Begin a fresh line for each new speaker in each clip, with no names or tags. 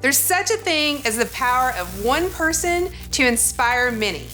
There's such a thing as the power of one person to inspire many.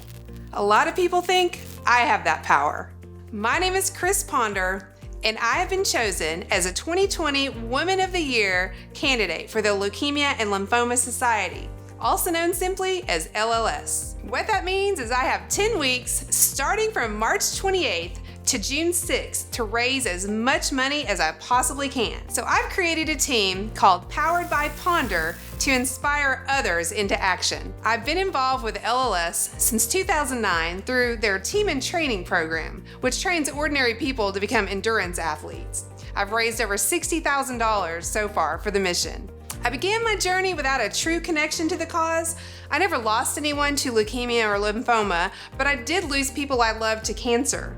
A lot of people think I have that power. My name is Chris Ponder, and I have been chosen as a 2020 Woman of the Year candidate for the Leukemia and Lymphoma Society, also known simply as LLS. What that means is I have 10 weeks starting from March 28th to June 6th to raise as much money as I possibly can. So I've created a team called Powered by Ponder to inspire others into action. I've been involved with LLS since 2009 through their Team and Training program, which trains ordinary people to become endurance athletes. I've raised over $60,000 so far for the mission. I began my journey without a true connection to the cause. I never lost anyone to leukemia or lymphoma, but I did lose people I loved to cancer.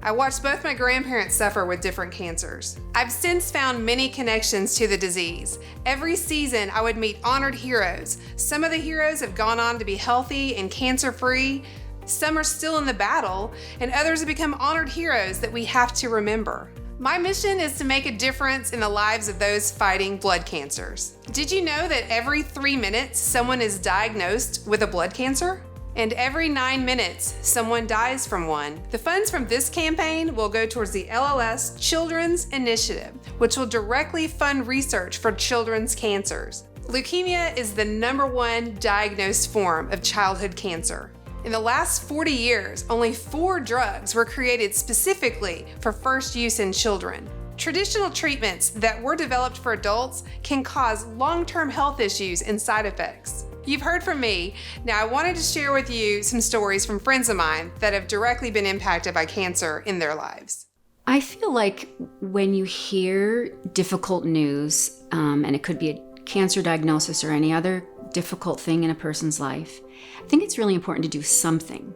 I watched both my grandparents suffer with different cancers. I've since found many connections to the disease. Every season, I would meet honored heroes. Some of the heroes have gone on to be healthy and cancer-free. Some are still in the battle, and others have become honored heroes that we have to remember. My mission is to make a difference in the lives of those fighting blood cancers. Did you know that every 3 minutes, someone is diagnosed with a blood cancer? And every 9 minutes, someone dies from one. The funds from this campaign will go towards the LLS Children's Initiative, which will directly fund research for children's cancers. Leukemia is the #1 diagnosed form of childhood cancer. In the last 40 years, only 4 drugs were created specifically for first use in children. Traditional treatments that were developed for adults can cause long-term health issues and side effects. You've heard from me. Now I wanted to share with you some stories from friends of mine that have directly been impacted by cancer in their lives.
I feel like when you hear difficult news, and it could be a cancer diagnosis or any other difficult thing in a person's life, I think it's really important to do something.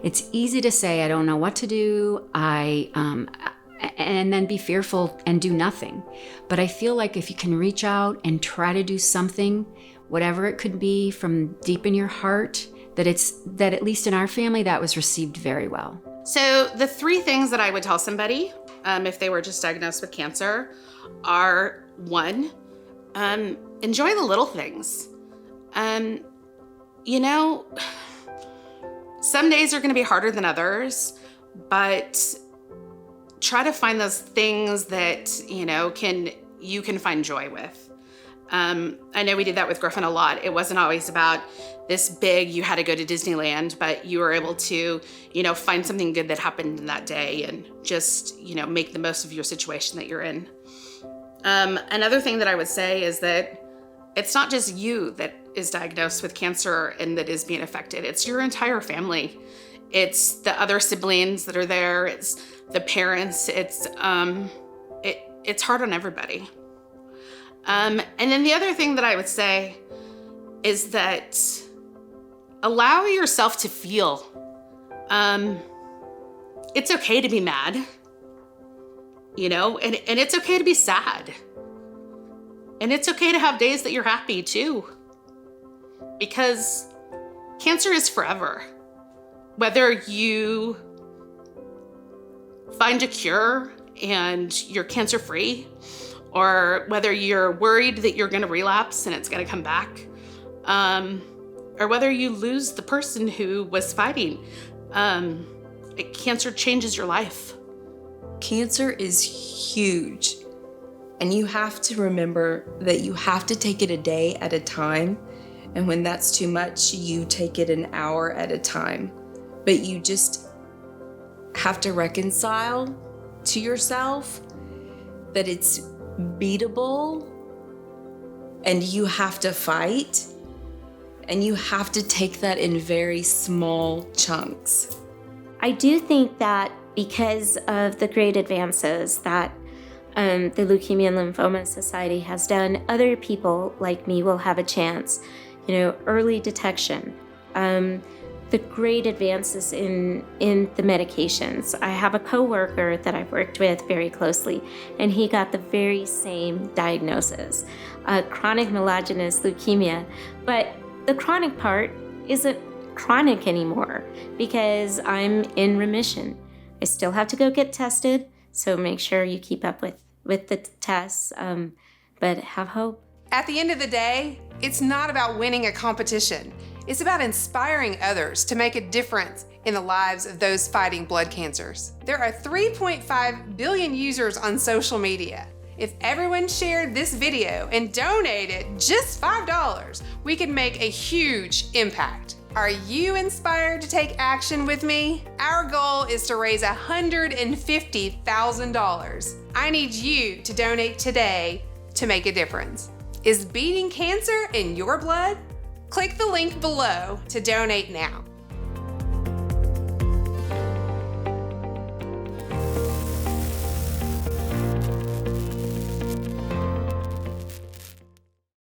It's easy to say, I don't know what to do, and then be fearful and do nothing. But I feel like if you can reach out and try to do something, whatever it could be from deep in your heart, that at least in our family, that was received very well.
So the 3 things that I would tell somebody if they were just diagnosed with cancer are 1, enjoy the little things. Some days are going to be harder than others, but try to find those things that, you can find joy with. I know we did that with Griffin a lot. It wasn't always about this big, you had to go to Disneyland, but you were able to, find something good that happened in that day and just, make the most of your situation that you're in. Another thing that I would say is that it's not just you that is diagnosed with cancer and that is being affected. It's your entire family. It's the other siblings that are there. It's the parents. It's hard on everybody. And then the other thing that I would say is that allow yourself to feel. It's okay to be mad, and it's okay to be sad. And it's okay to have days that you're happy too, because cancer is forever. Whether you find a cure and you're cancer-free, or whether you're worried that you're going to relapse and it's going to come back, or whether you lose the person who was fighting, cancer changes your life.
Cancer is huge, and you have to remember that you have to take it a day at a time, and when that's too much, you take it an hour at a time. But you just have to reconcile to yourself that it's beatable, and you have to fight, and you have to take that in very small chunks.
I do think that because of the great advances that the Leukemia and Lymphoma Society has done, other people like me will have a chance. Early detection, the great advances in the medications. I have a coworker that I've worked with very closely, and he got the very same diagnosis, chronic myelogenous leukemia. But the chronic part isn't chronic anymore because I'm in remission. I still have to go get tested, so make sure you keep up with the tests, but have hope.
At the end of the day, It's not about winning a competition. It's about inspiring others to make a difference in the lives of those fighting blood cancers. There are 3.5 billion users on social media. If everyone shared this video and donated just $5, we could make a huge impact. Are you inspired to take action with me? Our goal is to raise $150,000. I need you to donate today to make a difference. Is beating cancer in your blood? Click the link below to donate now.